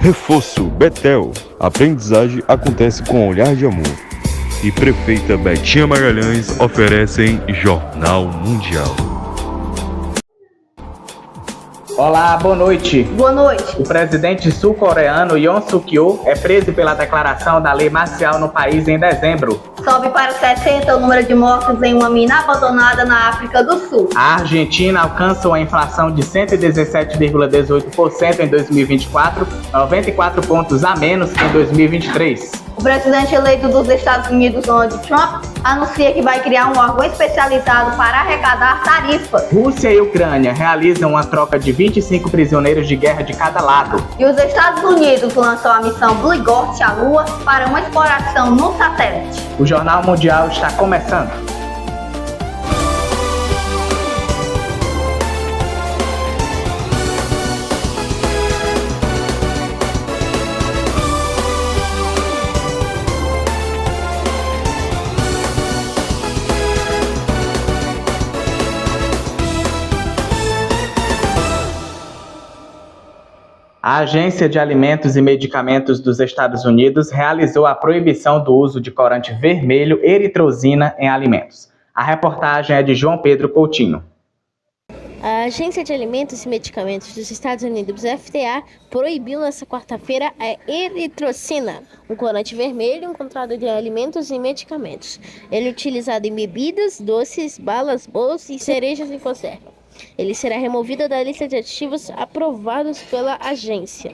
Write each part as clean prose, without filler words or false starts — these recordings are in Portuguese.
Reforço Betel. Aprendizagem acontece com olhar de amor. E Prefeita Betinha Magalhães oferecem Jornal Mundial. Olá, boa noite. Boa noite. O presidente sul-coreano Yoon Suk-yeol é preso pela declaração da lei marcial no país em dezembro. Sobe para 60 o número de mortos em uma mina abandonada na África do Sul. A Argentina alcança uma inflação de 117,18% em 2024, 94 pontos a menos que em 2023. O presidente eleito dos Estados Unidos, Donald Trump, anuncia que vai criar um órgão especializado para arrecadar tarifas. Rússia e Ucrânia realizam uma troca de 25 prisioneiros de guerra de cada lado. E os Estados Unidos lançam a missão Blue Ghost à Lua para uma exploração no satélite. O Jornal Mundial está começando. A Agência de Alimentos e Medicamentos dos Estados Unidos realizou a proibição do uso de corante vermelho eritrosina em alimentos. A reportagem é de João Pedro Coutinho. A Agência de Alimentos e Medicamentos dos Estados Unidos, FDA, proibiu nesta quarta-feira a eritrocina, um corante vermelho encontrado em alimentos e medicamentos. Ele é utilizado em bebidas, doces, balas, bolos e cerejas em conserva. Ele será removido da lista de aditivos aprovados pela agência.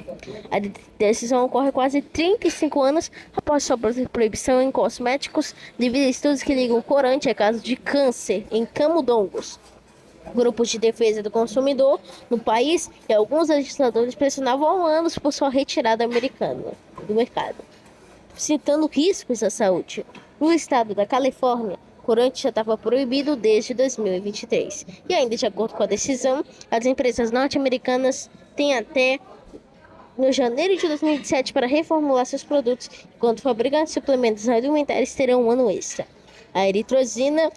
A decisão ocorre quase 35 anos após sua proibição em cosméticos devido a estudos que ligam o corante a casos de câncer em camundongos. Grupos de defesa do consumidor no país e alguns legisladores pressionavam há anos por sua retirada americana do mercado, citando riscos à saúde. No estado da Califórnia, o corante já estava proibido desde 2023. E ainda de acordo com a decisão, as empresas norte-americanas têm até janeiro de 2027 para reformular seus produtos, enquanto fabricantes de suplementos alimentares terão um ano extra. A eritrosina,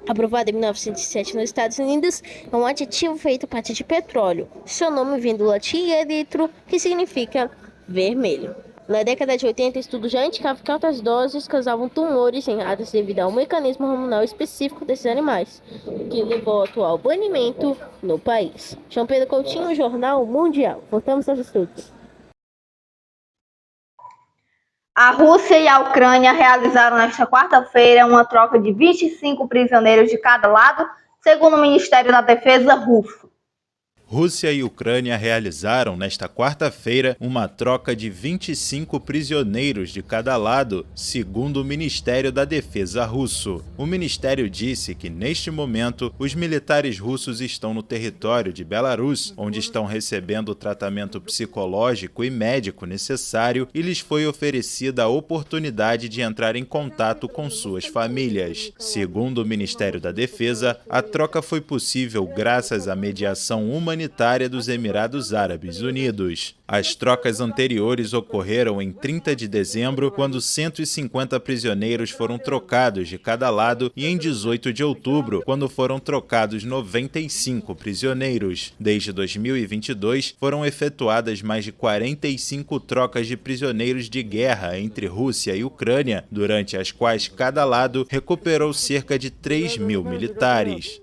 aprovada em 1907 nos Estados Unidos, é um aditivo feito a partir de petróleo. Seu nome vem do latim eritro, que significa vermelho. Na década de 80, estudos já indicavam que altas doses causavam tumores em ratos devido ao mecanismo hormonal específico desses animais, que levou ao atual banimento no país. João Pedro Coutinho, Jornal Mundial. Voltamos aos estudos. A Rússia e a Ucrânia realizaram nesta quarta-feira uma troca de 25 prisioneiros de cada lado, segundo o Ministério da Defesa russo. Rússia e Ucrânia realizaram nesta quarta-feira uma troca de 25 prisioneiros de cada lado, segundo o Ministério da Defesa russo. O ministério disse que, neste momento, os militares russos estão no território de Belarus, onde estão recebendo o tratamento psicológico e médico necessário, e lhes foi oferecida a oportunidade de entrar em contato com suas famílias. Segundo o Ministério da Defesa, a troca foi possível graças à mediação humanitária dos Emirados Árabes Unidos. As trocas anteriores ocorreram em 30 de dezembro, quando 150 prisioneiros foram trocados de cada lado, e em 18 de outubro, quando foram trocados 95 prisioneiros. Desde 2022, foram efetuadas mais de 45 trocas de prisioneiros de guerra entre Rússia e Ucrânia, durante as quais cada lado recuperou cerca de 3.000 militares.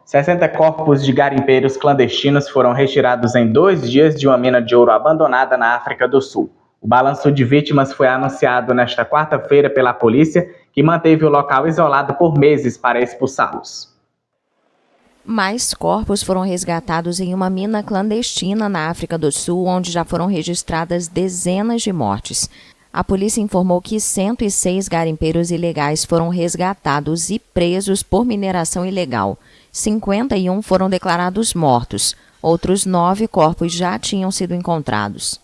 60 corpos de garimpeiros clandestinos foram retirados em 2 dias de uma mina de ouro abandonada na África do Sul. O balanço de vítimas foi anunciado nesta quarta-feira pela polícia, que manteve o local isolado por meses para expulsá-los. Mais corpos foram resgatados em uma mina clandestina na África do Sul, onde já foram registradas dezenas de mortes. A polícia informou que 106 garimpeiros ilegais foram resgatados e presos por mineração ilegal. 51 foram declarados mortos. Outros 9 corpos já tinham sido encontrados.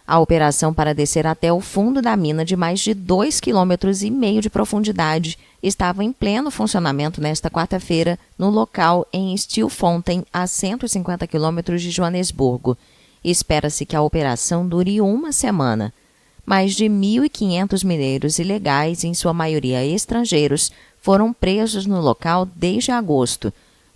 A operação para descer até o fundo da mina, de mais de 2,5 km de profundidade, estava em pleno funcionamento nesta quarta-feira no local em Stilfontein, a 150 km de Joanesburgo. Espera-se que a operação dure uma semana. Mais de 1.500 mineiros ilegais, em sua maioria estrangeiros, foram presos no local desde agosto.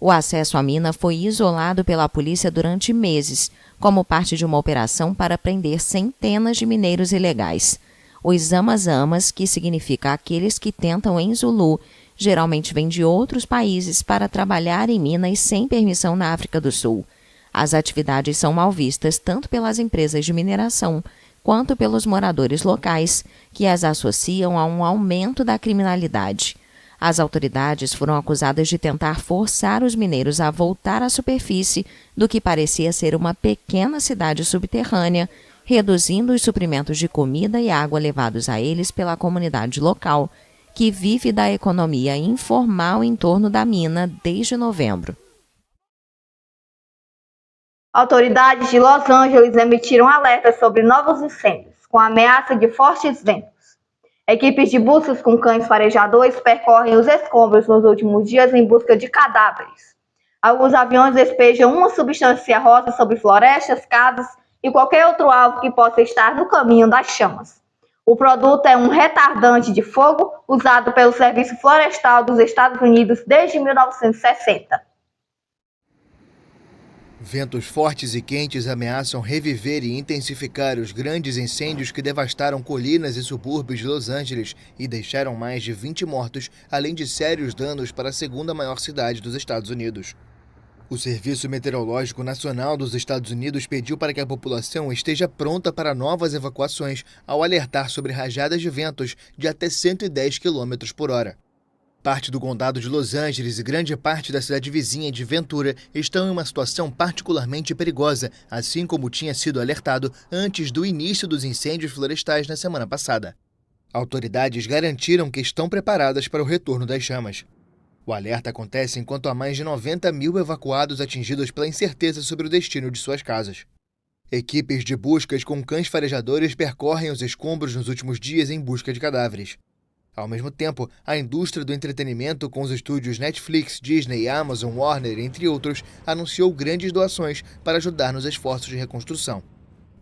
O acesso à mina foi isolado pela polícia durante meses, como parte de uma operação para prender centenas de mineiros ilegais. Os amas-amas, que significa aqueles que tentam em Zulu, geralmente vêm de outros países para trabalhar em minas sem permissão na África do Sul. As atividades são mal vistas tanto pelas empresas de mineração quanto pelos moradores locais, que as associam a um aumento da criminalidade. As autoridades foram acusadas de tentar forçar os mineiros a voltar à superfície do que parecia ser uma pequena cidade subterrânea, reduzindo os suprimentos de comida e água levados a eles pela comunidade local, que vive da economia informal em torno da mina desde novembro. Autoridades de Los Angeles emitiram alertas sobre novos incêndios, com ameaça de fortes ventos. Equipes de buscas com cães farejadores percorrem os escombros nos últimos dias em busca de cadáveres. Alguns aviões despejam uma substância rosa sobre florestas, casas e qualquer outro alvo que possa estar no caminho das chamas. O produto é um retardante de fogo usado pelo Serviço Florestal dos Estados Unidos desde 1960. Ventos fortes e quentes ameaçam reviver e intensificar os grandes incêndios que devastaram colinas e subúrbios de Los Angeles e deixaram mais de 20 mortos, além de sérios danos para a segunda maior cidade dos Estados Unidos. O Serviço Meteorológico Nacional dos Estados Unidos pediu para que a população esteja pronta para novas evacuações ao alertar sobre rajadas de ventos de até 110 km por hora. Parte do condado de Los Angeles e grande parte da cidade vizinha de Ventura estão em uma situação particularmente perigosa, assim como tinha sido alertado antes do início dos incêndios florestais na semana passada. Autoridades garantiram que estão preparadas para o retorno das chamas. O alerta acontece enquanto há mais de 90 mil evacuados atingidos pela incerteza sobre o destino de suas casas. Equipes de buscas com cães farejadores percorrem os escombros nos últimos dias em busca de cadáveres. Ao mesmo tempo, a indústria do entretenimento, com os estúdios Netflix, Disney, Amazon, Warner, entre outros, anunciou grandes doações para ajudar nos esforços de reconstrução.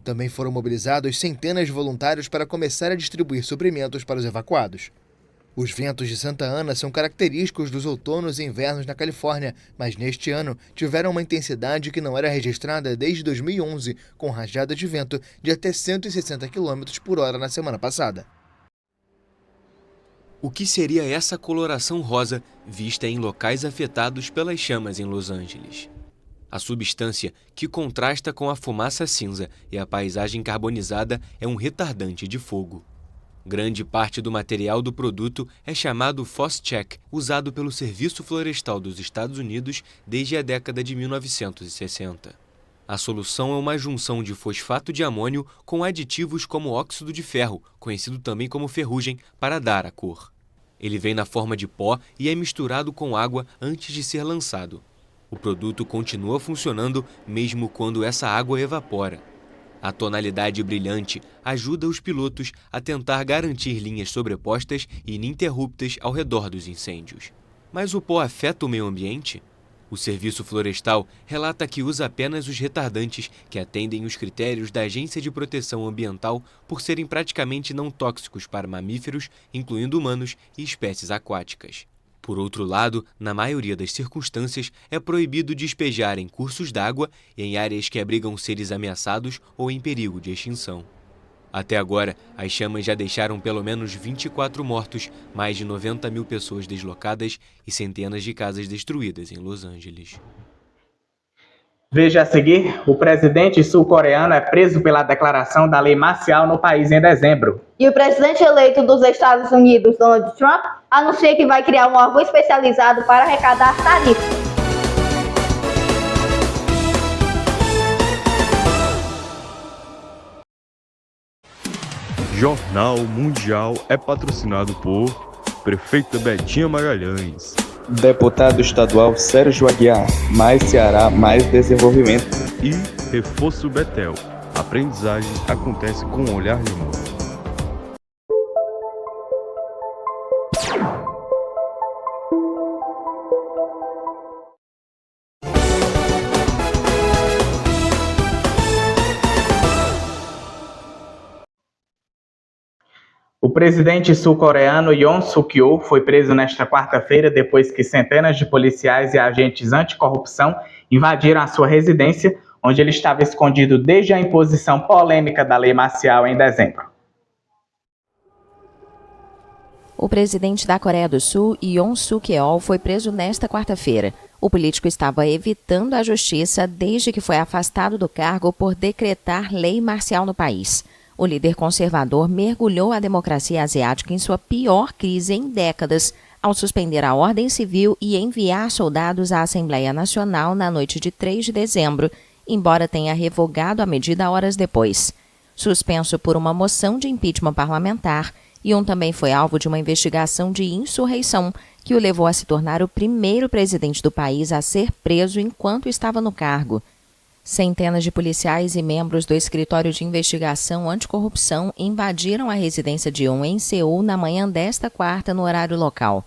Também foram mobilizados centenas de voluntários para começar a distribuir suprimentos para os evacuados. Os ventos de Santa Ana são característicos dos outonos e invernos na Califórnia, mas neste ano tiveram uma intensidade que não era registrada desde 2011, com rajadas de vento de até 160 km por hora na semana passada. O que seria essa coloração rosa vista em locais afetados pelas chamas em Los Angeles? A substância, que contrasta com a fumaça cinza e a paisagem carbonizada, é um retardante de fogo. Grande parte do material do produto é chamado Phos-Chek, usado pelo Serviço Florestal dos Estados Unidos desde a década de 1960. A solução é uma junção de fosfato de amônio com aditivos como óxido de ferro, conhecido também como ferrugem, para dar a cor. Ele vem na forma de pó e é misturado com água antes de ser lançado. O produto continua funcionando mesmo quando essa água evapora. A tonalidade brilhante ajuda os pilotos a tentar garantir linhas sobrepostas e ininterruptas ao redor dos incêndios. Mas o pó afeta o meio ambiente? O Serviço Florestal relata que usa apenas os retardantes que atendem os critérios da Agência de Proteção Ambiental por serem praticamente não tóxicos para mamíferos, incluindo humanos e espécies aquáticas. Por outro lado, na maioria das circunstâncias, é proibido despejar em cursos d'água e em áreas que abrigam seres ameaçados ou em perigo de extinção. Até agora, as chamas já deixaram pelo menos 24 mortos, mais de 90 mil pessoas deslocadas e centenas de casas destruídas em Los Angeles. Veja a seguir, o presidente sul-coreano é preso pela declaração da lei marcial no país em dezembro. E o presidente eleito dos Estados Unidos, Donald Trump, anuncia que vai criar um órgão especializado para arrecadar tarifas. Jornal Mundial é patrocinado por Prefeita Betinha Magalhães, Deputado Estadual Sérgio Aguiar, mais Ceará, mais desenvolvimento. e Reforço Betel. Aprendizagem acontece com um olhar de amor. O presidente sul-coreano Yoon Suk-yeol foi preso nesta quarta-feira depois que centenas de policiais e agentes anticorrupção invadiram a sua residência, onde ele estava escondido desde a imposição polêmica da lei marcial em dezembro. O presidente da Coreia do Sul, Yoon Suk-yeol, foi preso nesta quarta-feira. O político estava evitando a justiça desde que foi afastado do cargo por decretar lei marcial no país. O líder conservador mergulhou a democracia asiática em sua pior crise em décadas, ao suspender a ordem civil e enviar soldados à Assembleia Nacional na noite de 3 de dezembro, embora tenha revogado a medida horas depois. Suspenso por uma moção de impeachment parlamentar, Yoon também foi alvo de uma investigação de insurreição que o levou a se tornar o primeiro presidente do país a ser preso enquanto estava no cargo. Centenas de policiais e membros do Escritório de Investigação Anticorrupção invadiram a residência de Yoon em Seul na manhã desta quarta no horário local.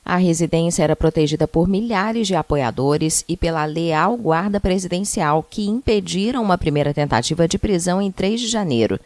A residência era protegida por milhares de apoiadores e pela leal guarda presidencial que impediram uma primeira tentativa de prisão em 3 de janeiro.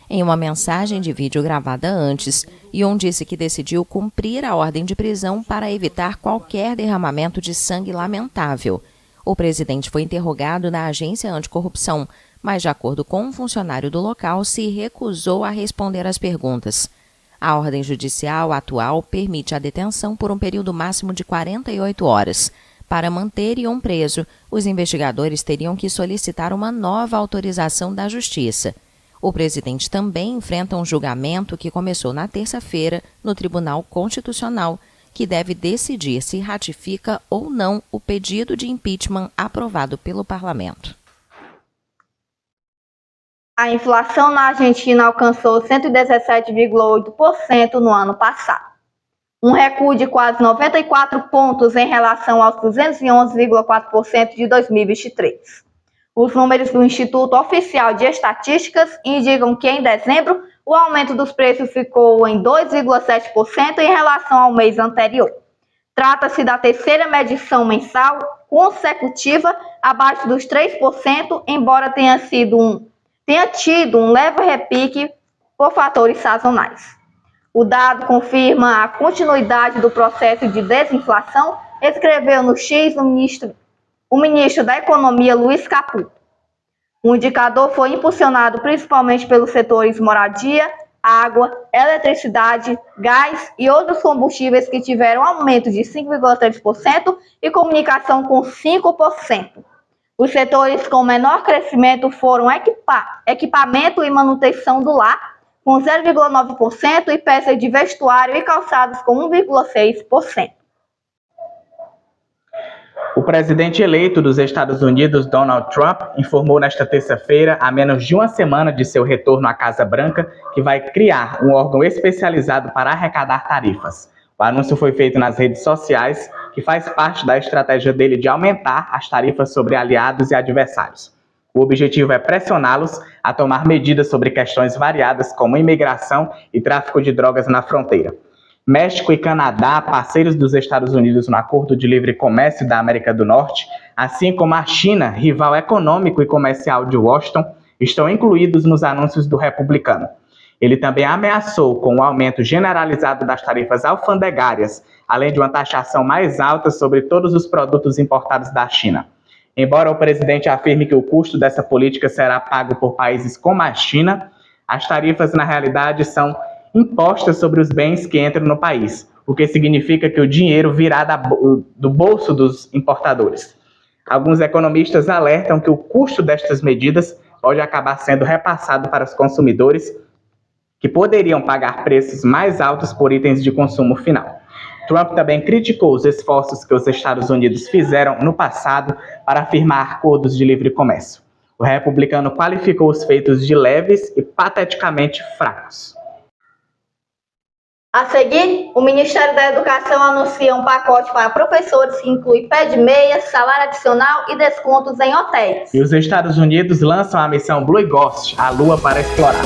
Em uma mensagem de vídeo gravada antes, Yoon disse que decidiu cumprir a ordem de prisão para evitar qualquer derramamento de sangue lamentável. O presidente foi interrogado na agência anticorrupção, mas, de acordo com um funcionário do local, se recusou a responder às perguntas. A ordem judicial atual permite a detenção por um período máximo de 48 horas. Para manter Yoon preso, os investigadores teriam que solicitar uma nova autorização da Justiça. O presidente também enfrenta um julgamento que começou na terça-feira no Tribunal Constitucional, que deve decidir se ratifica ou não o pedido de impeachment aprovado pelo parlamento. A inflação na Argentina alcançou 117,8% no ano passado, um recuo de quase 94 pontos em relação aos 211,4% de 2023. Os números do Instituto Oficial de Estatísticas indicam que em dezembro o aumento dos preços ficou em 2,7% em relação ao mês anterior. Trata-se da terceira medição mensal consecutiva abaixo dos 3%, embora tenha tido um leve repique por fatores sazonais. O dado confirma a continuidade do processo de desinflação, escreveu no X o ministro da Economia, Luiz Caputo. O indicador foi impulsionado principalmente pelos setores moradia, água, eletricidade, gás e outros combustíveis que tiveram aumento de 5,3% e comunicação com 5%. Os setores com menor crescimento foram equipamento e manutenção do lar, com 0,9% e peças de vestuário e calçados com 1,6%. O presidente eleito dos Estados Unidos, Donald Trump, informou nesta terça-feira, a menos de uma semana de seu retorno à Casa Branca, que vai criar um órgão especializado para arrecadar tarifas. O anúncio foi feito nas redes sociais, que faz parte da estratégia dele de aumentar as tarifas sobre aliados e adversários. O objetivo é pressioná-los a tomar medidas sobre questões variadas como imigração e tráfico de drogas na fronteira. México e Canadá, parceiros dos Estados Unidos no Acordo de Livre Comércio da América do Norte, assim como a China, rival econômico e comercial de Washington, estão incluídos nos anúncios do republicano. Ele também ameaçou com o aumento generalizado das tarifas alfandegárias, além de uma taxação mais alta sobre todos os produtos importados da China. Embora o presidente afirme que o custo dessa política será pago por países como a China, as tarifas na realidade são impostas sobre os bens que entram no país, o que significa que o dinheiro virá do bolso dos importadores. Alguns economistas alertam que o custo destas medidas pode acabar sendo repassado para os consumidores, que poderiam pagar preços mais altos por itens de consumo final. Trump também criticou os esforços que os Estados Unidos fizeram no passado para firmar acordos de livre comércio. O republicano qualificou os feitos de leves e pateticamente fracos. A seguir, o Ministério da Educação anuncia um pacote para professores que inclui pé de meia, salário adicional e descontos em hotéis. E os Estados Unidos lançam a missão Blue Ghost, a Lua para explorar.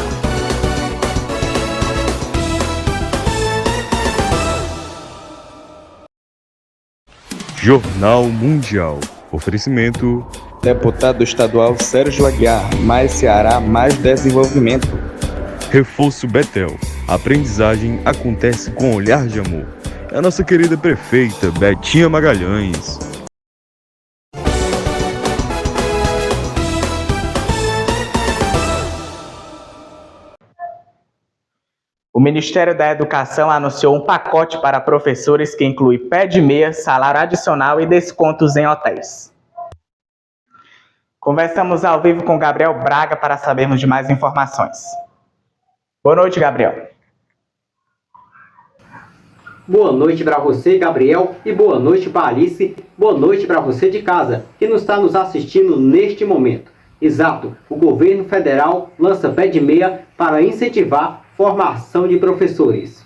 Jornal Mundial. Oferecimento. Deputado estadual Sérgio Aguiar, mais Ceará, mais desenvolvimento. Reforço Betel. A aprendizagem acontece com olhar de amor. É a nossa querida prefeita Betinha Magalhães. O Ministério da Educação anunciou um pacote para professores que inclui pé de meia, salário adicional e descontos em hotéis. Conversamos ao vivo com Gabriel Braga para sabermos de mais informações. Boa noite, Gabriel. Boa noite para você, Gabriel, e boa noite para Alice. Boa noite para você de casa, que não está nos assistindo neste momento. Exato, o governo federal lança pé de meia para incentivar formação de professores.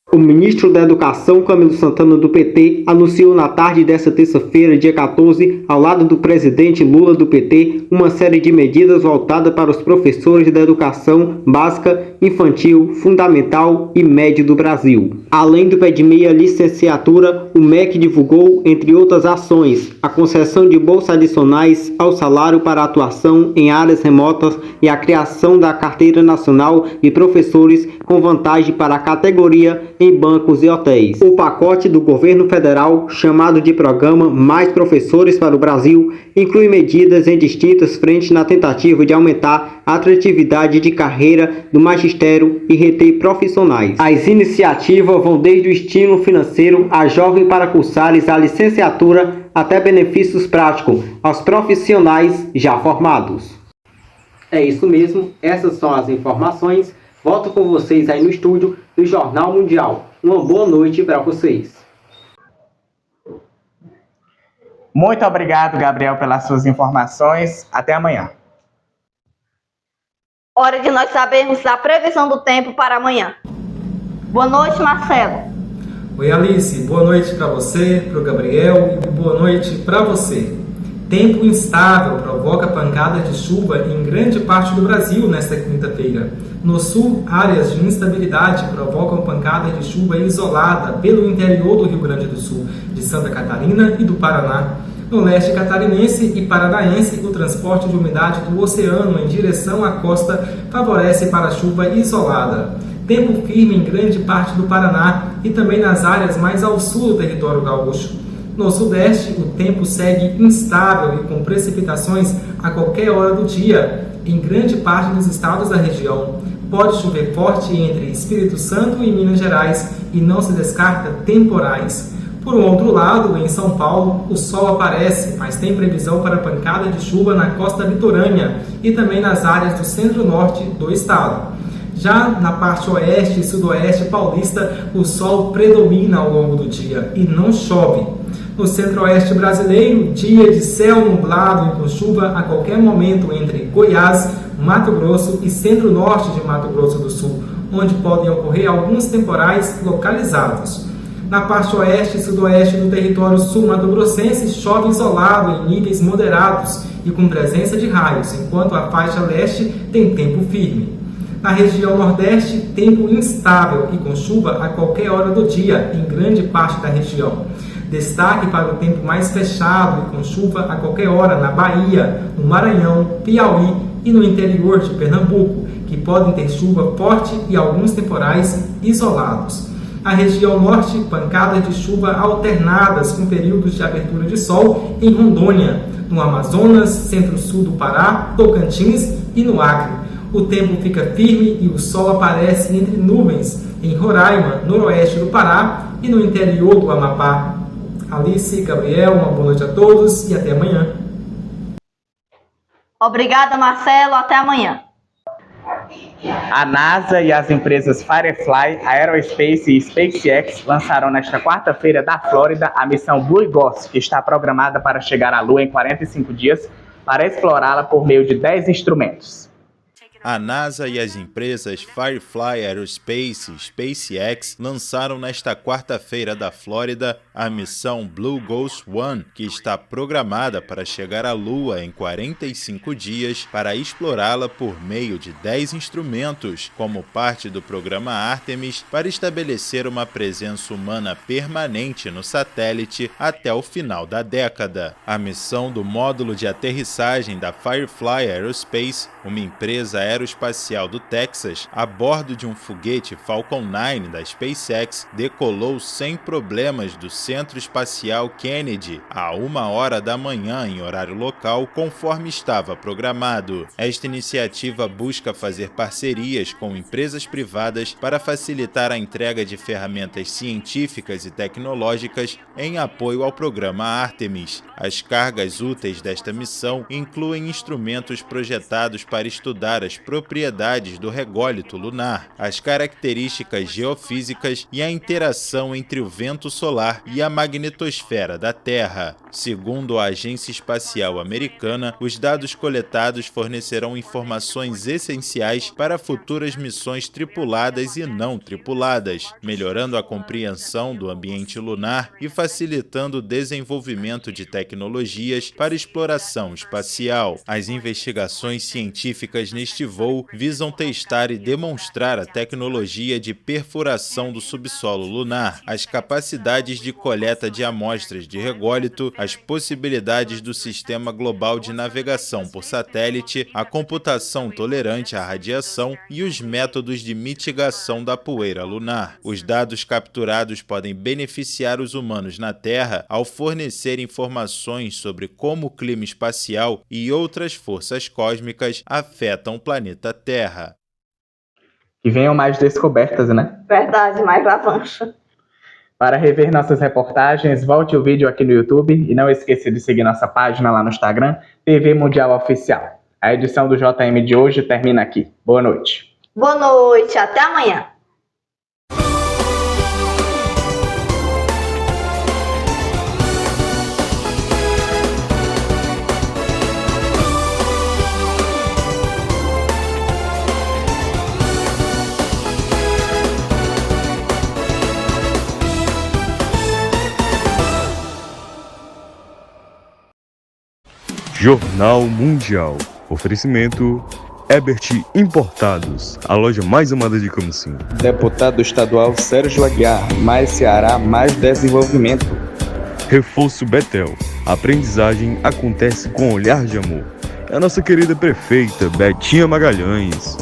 O ministro da Educação, Camilo Santana, do PT, anunciou na tarde desta terça-feira, dia 14, ao lado do presidente Lula, do PT, uma série de medidas voltadas para os professores da educação básica, infantil, fundamental e médio do Brasil. Além do pé de meia licenciatura, o MEC divulgou, entre outras ações, a concessão de bolsas adicionais ao salário para atuação em áreas remotas e a criação da Carteira Nacional de Professores com vantagem para a categoria em bancos e hotéis. O pacote do governo federal, chamado de Programa Mais Professores para o Brasil, inclui medidas em distintas frentes na tentativa de aumentar a atratividade de carreira do magistério e reter profissionais. As iniciativas vão desde o estímulo financeiro a jovens para cursares a licenciatura até benefícios práticos aos profissionais já formados. É isso mesmo, essas são as informações. Volto com vocês aí no estúdio do Jornal Mundial. Uma boa noite para vocês. Muito obrigado, Gabriel, pelas suas informações. Até amanhã. Hora de nós sabermos a previsão do tempo para amanhã. Boa noite, Marcelo. Oi, Alice. Boa noite para você, para o Gabriel e boa noite para você. Tempo instável provoca pancadas de chuva em grande parte do Brasil nesta quinta-feira. No sul, áreas de instabilidade provocam pancadas de chuva isolada pelo interior do Rio Grande do Sul, de Santa Catarina e do Paraná. No leste catarinense e paranaense, o transporte de umidade do oceano em direção à costa favorece para chuva isolada. Tempo firme em grande parte do Paraná e também nas áreas mais ao sul do território gaúcho. No sudeste, o tempo segue instável e com precipitações a qualquer hora do dia, em grande parte dos estados da região. Pode chover forte entre Espírito Santo e Minas Gerais e não se descarta temporais. Por um outro lado, em São Paulo, o sol aparece, mas tem previsão para pancada de chuva na costa litorânea e também nas áreas do centro-norte do estado. Já na parte oeste e sudoeste paulista, o sol predomina ao longo do dia e não chove. No centro-oeste brasileiro, dia de céu nublado e com chuva a qualquer momento entre Goiás, Mato Grosso e centro-norte de Mato Grosso do Sul, onde podem ocorrer alguns temporais localizados. Na parte oeste e sudoeste do território sul-mato-grossense, chove isolado em níveis moderados e com presença de raios, enquanto a faixa leste tem tempo firme. Na região nordeste, tempo instável e com chuva a qualquer hora do dia em grande parte da região. Destaque para o tempo mais fechado e com chuva a qualquer hora na Bahia, no Maranhão, Piauí e no interior de Pernambuco, que podem ter chuva forte e alguns temporais isolados. A região norte, pancadas de chuva alternadas com períodos de abertura de sol em Rondônia, no Amazonas, centro-sul do Pará, Tocantins e no Acre. O tempo fica firme e o sol aparece entre nuvens em Roraima, noroeste do Pará e no interior do Amapá. Alice, Gabriel, uma boa noite a todos e até amanhã. Obrigada, Marcelo. Até amanhã. A NASA e as empresas Firefly, Aerospace e SpaceX lançaram nesta quarta-feira da Flórida a missão Blue Ghost, que está programada para chegar à Lua em 45 dias para explorá-la por meio de 10 instrumentos. A NASA e as empresas Firefly Aerospace e SpaceX lançaram nesta quarta-feira da Flórida a missão Blue Ghost 1, que está programada para chegar à Lua em 45 dias para explorá-la por meio de 10 instrumentos, como parte do programa Artemis, para estabelecer uma presença humana permanente no satélite até o final da década. A missão do módulo de aterrissagem da Firefly Aerospace, uma empresa Aeroespacial do Texas, a bordo de um foguete Falcon 9 da SpaceX, decolou sem problemas do Centro Espacial Kennedy a 1h da manhã em horário local, conforme estava programado. Esta iniciativa busca fazer parcerias com empresas privadas para facilitar a entrega de ferramentas científicas e tecnológicas em apoio ao programa Artemis. As cargas úteis desta missão incluem instrumentos projetados para estudar as propriedades do rególito lunar, as características geofísicas e a interação entre o vento solar e a magnetosfera da Terra. Segundo a Agência Espacial Americana, os dados coletados fornecerão informações essenciais para futuras missões tripuladas e não tripuladas, melhorando a compreensão do ambiente lunar e facilitando o desenvolvimento de tecnologias para exploração espacial. As investigações científicas neste voo visam testar e demonstrar a tecnologia de perfuração do subsolo lunar, as capacidades de coleta de amostras de rególito, as possibilidades do Sistema Global de Navegação por Satélite, a computação tolerante à radiação e os métodos de mitigação da poeira lunar. Os dados capturados podem beneficiar os humanos na Terra ao fornecer informações sobre como o clima espacial e outras forças cósmicas afetam o planeta Terra. Que venham mais descobertas, né? Verdade, mais avança. Para rever nossas reportagens, volte o vídeo aqui no YouTube e não esqueça de seguir nossa página lá no Instagram, TV Mundial Oficial. A edição do JM de hoje termina aqui. Boa noite. Boa noite, até amanhã. Jornal Mundial. Oferecimento Ebert Importados, a loja mais amada de Camusim. Deputado estadual Sérgio Aguiar, mais Ceará, mais desenvolvimento. Reforço Betel. A aprendizagem acontece com olhar de amor. É a nossa querida prefeita Betinha Magalhães.